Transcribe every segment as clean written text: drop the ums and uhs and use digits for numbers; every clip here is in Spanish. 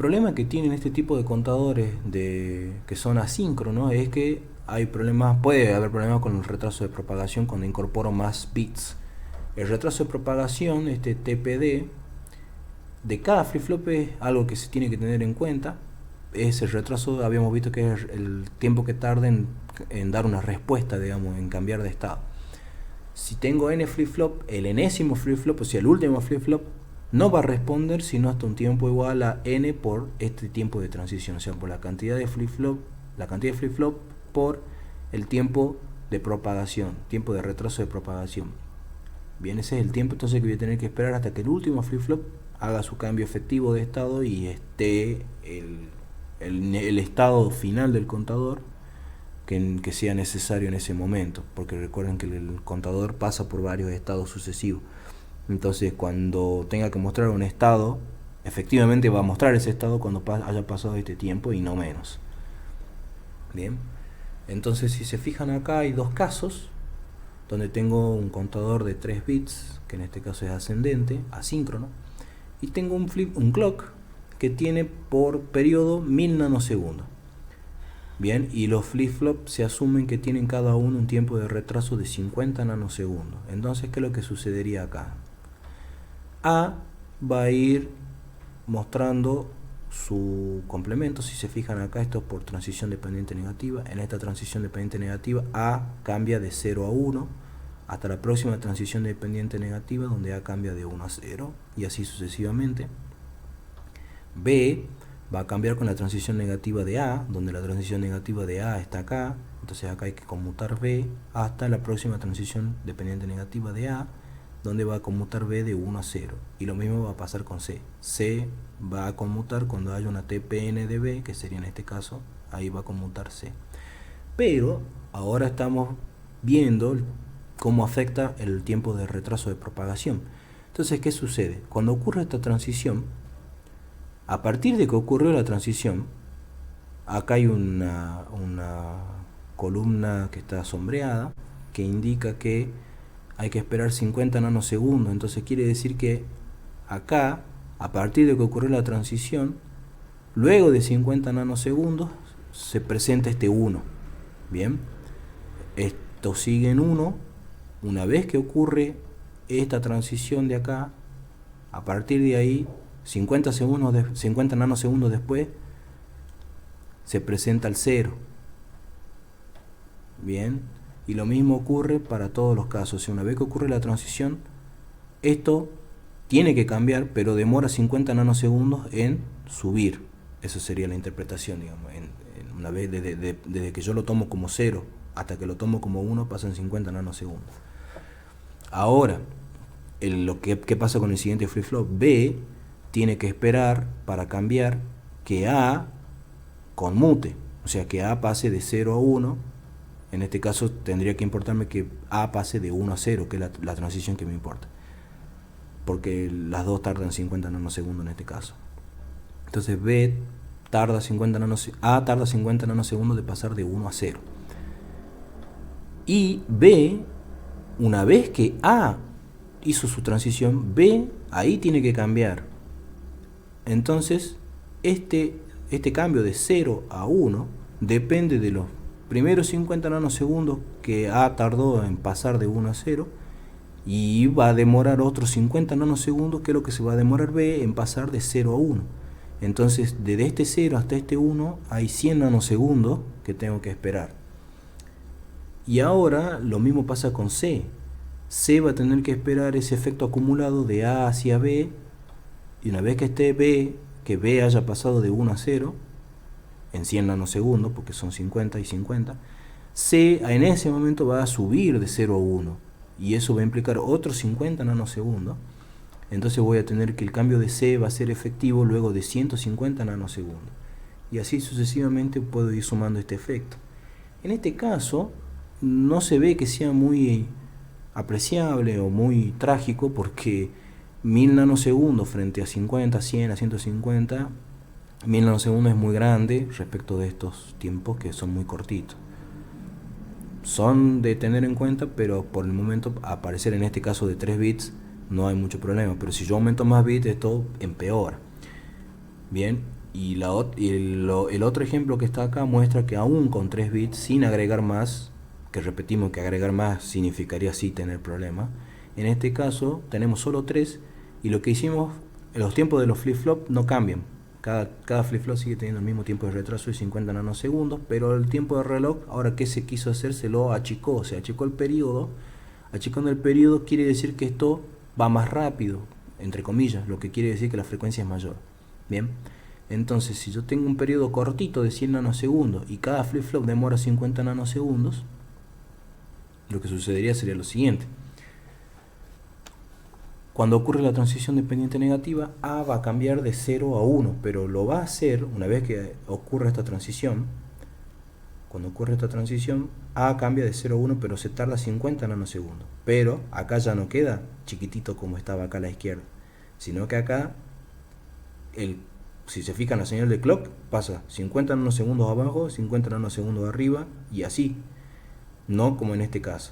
problema que tienen este tipo de contadores que son asíncronos es que hay problemas, puede haber problemas con el retraso de propagación cuando incorporo más bits. El retraso de propagación, este TPD, de cada flip-flop es algo que se tiene que tener en cuenta. Es el retraso, habíamos visto que es el tiempo que tarda en dar una respuesta, digamos, en cambiar de estado. Si tengo n flip-flop, el enésimo flip-flop, o sea, el último flip-flop, no va a responder sino hasta un tiempo igual a n por este tiempo de transición, o sea, por la cantidad de flip-flop, por el tiempo de propagación, tiempo de retraso de propagación. Bien, ese es el tiempo entonces que voy a tener que esperar hasta que el último flip-flop haga su cambio efectivo de estado y esté el estado final del contador que sea necesario en ese momento, porque recuerden que el contador pasa por varios estados sucesivos. Entonces cuando tenga que mostrar un estado, efectivamente va a mostrar ese estado cuando haya pasado este tiempo y no menos. Bien, entonces si se fijan acá hay dos casos donde tengo un contador de 3 bits, que en este caso es ascendente, asíncrono, y tengo un clock que tiene por periodo 1000 nanosegundos. Bien, y los flip-flops se asumen que tienen cada uno un tiempo de retraso de 50 nanosegundos. Entonces, ¿qué es lo que sucedería acá? A va a ir mostrando su complemento. Si se fijan acá, esto es por transición dependiente negativa. En esta transición dependiente negativa, A cambia de 0 a 1 hasta la próxima transición dependiente negativa, donde A cambia de 1 a 0, y así sucesivamente. B va a cambiar con la transición negativa de A, donde la transición negativa de A está acá, entonces acá hay que conmutar B hasta la próxima transición dependiente negativa de A, donde va a conmutar B de 1 a 0. Y lo mismo va a pasar con C. C va a conmutar cuando haya una TPN de B, que sería en este caso, ahí va a conmutar C. Pero ahora estamos viendo cómo afecta el tiempo de retraso de propagación. Entonces, ¿qué sucede? Cuando ocurre esta transición, a partir de que ocurrió la transición, acá hay una columna que está sombreada, que indica que hay que esperar 50 nanosegundos. Entonces quiere decir que acá, a partir de que ocurrió la transición, luego de 50 nanosegundos, se presenta este 1. Bien, esto sigue en 1. Una vez que ocurre esta transición de acá, a partir de ahí, 50 nanosegundos después, se presenta el 0. Bien, y lo mismo ocurre para todos los casos. O sea, una vez que ocurre la transición, esto tiene que cambiar, pero demora 50 nanosegundos en subir. Esa sería la interpretación, digamos. Una vez desde que yo lo tomo como 0 hasta que lo tomo como 1, pasan 50 nanosegundos. Ahora, ¿qué pasa con el siguiente flip-flop? B tiene que esperar para cambiar que A conmute, o sea que A pase de 0 a 1. En este caso tendría que importarme que A pase de 1 a 0, que es la transición que me importa, porque las dos tardan 50 nanosegundos en este caso. Entonces A tarda 50 nanosegundos de pasar de 1 a 0. Y B, una vez que A hizo su transición, B ahí tiene que cambiar. Entonces este cambio de 0 a 1 depende de los primeros 50 nanosegundos que A tardó en pasar de 1 a 0, y va a demorar otros 50 nanosegundos, que es lo que se va a demorar B en pasar de 0 a 1. Entonces desde este 0 hasta este 1 hay 100 nanosegundos que tengo que esperar. Y ahora lo mismo pasa con C. C va a tener que esperar ese efecto acumulado de A hacia B, y una vez que esté B, que B haya pasado de 1 a 0 en 100 nanosegundos, porque son 50 y 50, C en ese momento va a subir de 0 a 1, y eso va a implicar otros 50 nanosegundos. Entonces voy a tener que el cambio de C va a ser efectivo luego de 150 nanosegundos, y así sucesivamente puedo ir sumando este efecto. En este caso no se ve que sea muy apreciable o muy trágico, porque 1000 nanosegundos frente a 50, 100, a 150, 1000 nanosegundos es muy grande respecto de estos tiempos que son muy cortitos. Son de tener en cuenta, pero por el momento aparecer en este caso de 3 bits no hay mucho problema, pero si yo aumento más bits esto empeora. Bien, el otro ejemplo que está acá muestra que aún con 3 bits, sin agregar más, que repetimos que agregar más significaría sí tener problema, en este caso tenemos solo 3 y lo que hicimos, los tiempos de los flip-flop no cambian. Cada flip-flop sigue teniendo el mismo tiempo de retraso de 50 nanosegundos, pero el tiempo de reloj, ahora que se quiso hacer, se lo achicó, se achicó el periodo. Achicando el periodo quiere decir que esto va más rápido, entre comillas, lo que quiere decir que la frecuencia es mayor. Bien, entonces si yo tengo un periodo cortito de 100 nanosegundos y cada flip-flop demora 50 nanosegundos, lo que sucedería sería lo siguiente. Cuando ocurre la transición de pendiente negativa, A va a cambiar de 0 a 1, pero lo va a hacer una vez que ocurra esta transición. Cuando ocurre esta transición, A cambia de 0 a 1, pero se tarda 50 nanosegundos. Pero acá ya no queda chiquitito como estaba acá a la izquierda, sino que acá, si se fijan la señal de clock, pasa 50 nanosegundos abajo, 50 nanosegundos arriba, y así, no como en este caso.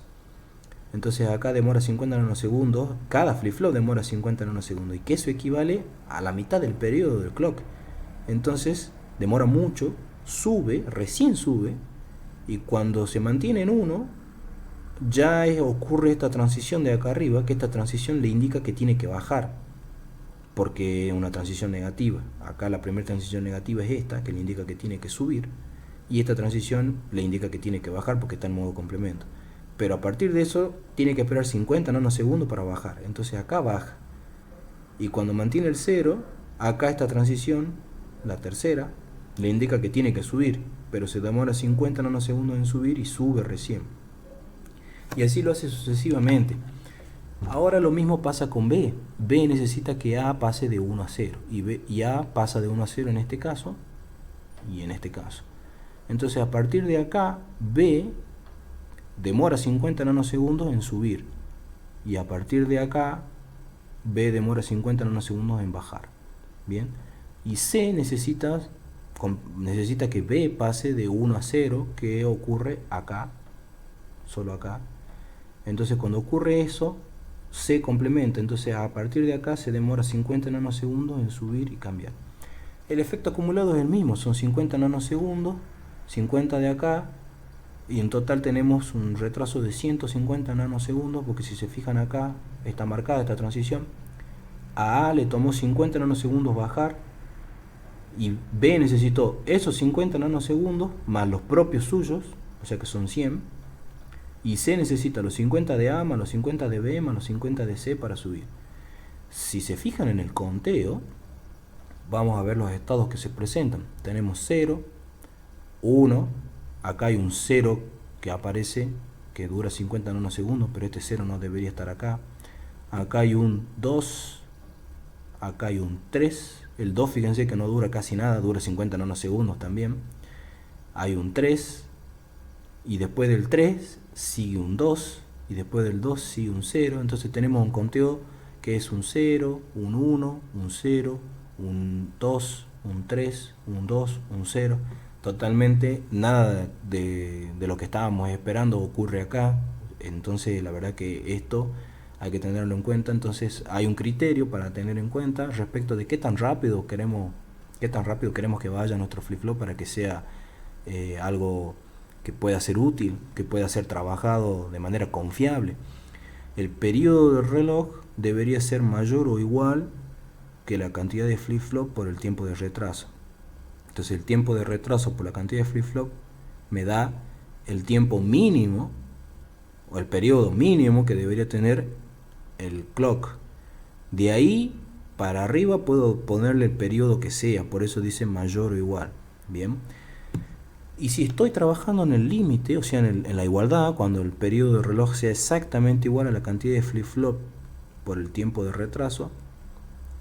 Entonces acá demora 50 nanosegundos, cada flip-flop demora 50 nanosegundos, y que eso equivale a la mitad del periodo del clock. Entonces demora mucho, sube, recién sube, y cuando se mantiene en 1, ya ocurre esta transición de acá arriba, que esta transición le indica que tiene que bajar, porque es una transición negativa. Acá la primera transición negativa es esta, que le indica que tiene que subir, y esta transición le indica que tiene que bajar porque está en modo complemento. Pero a partir de eso tiene que esperar 50 nanosegundos para bajar. Entonces acá baja. Y cuando mantiene el 0, acá esta transición, la tercera, le indica que tiene que subir. Pero se demora 50 nanosegundos en subir y sube recién. Y así lo hace sucesivamente. Ahora lo mismo pasa con B. B necesita que A pase de 1 a 0. Y A pasa de 1 a 0 en este caso y en este caso. Entonces a partir de acá, B demora 50 nanosegundos en subir, y a partir de acá B demora 50 nanosegundos en bajar. Bien, y C necesita que B pase de 1 a 0, que ocurre acá, solo acá. Entonces cuando ocurre eso, C complementa. Entonces a partir de acá se demora 50 nanosegundos en subir y cambiar. El efecto acumulado es el mismo, son 50 nanosegundos, 50 de acá, y en total tenemos un retraso de 150 nanosegundos, porque si se fijan acá está marcada esta transición. A A le tomó 50 nanosegundos bajar, y B necesitó esos 50 nanosegundos más los propios suyos, o sea que son 100, y C necesita los 50 de A más los 50 de B más los 50 de C para subir. Si se fijan en el conteo, vamos a ver los estados que se presentan. Tenemos 0, 1, acá hay un 0 que aparece, que dura 50 nanosegundos, pero este 0 no debería estar acá. Acá hay un 2, acá hay un 3, el 2 fíjense que no dura casi nada, dura 50 nanosegundos también. Hay un 3, y después del 3 sigue un 2, y después del 2 sigue un 0, entonces tenemos un conteo que es un 0, un 1, un 0, un 2, un 3, un 2, un 0. Totalmente nada de lo que estábamos esperando ocurre acá. Entonces la verdad que esto hay que tenerlo en cuenta. Entonces hay un criterio para tener en cuenta respecto de qué tan rápido queremos que vaya nuestro flip-flop para que sea algo que pueda ser útil, que pueda ser trabajado de manera confiable. El periodo del reloj debería ser mayor o igual que la cantidad de flip-flop por el tiempo de retraso. Entonces el tiempo de retraso por la cantidad de flip-flop me da el tiempo mínimo, o el periodo mínimo que debería tener el clock. De ahí para arriba puedo ponerle el periodo que sea, por eso dice mayor o igual. Bien. Y si estoy trabajando en el límite, o sea en la igualdad, cuando el periodo del reloj sea exactamente igual a la cantidad de flip-flop por el tiempo de retraso,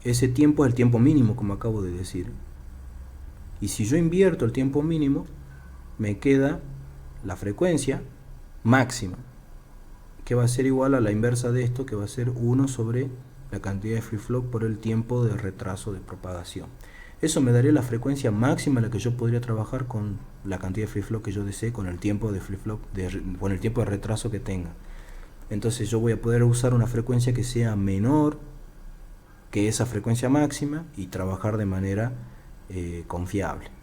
ese tiempo es el tiempo mínimo, como acabo de decir. Y si yo invierto el tiempo mínimo, me queda la frecuencia máxima, que va a ser igual a la inversa de esto, que va a ser 1 sobre la cantidad de flip-flop por el tiempo de retraso de propagación. Eso me daría la frecuencia máxima a la que yo podría trabajar con la cantidad de flip-flop que yo desee, con el tiempo de flip-flop, con el tiempo de retraso que tenga. Entonces yo voy a poder usar una frecuencia que sea menor que esa frecuencia máxima y trabajar de manera confiable.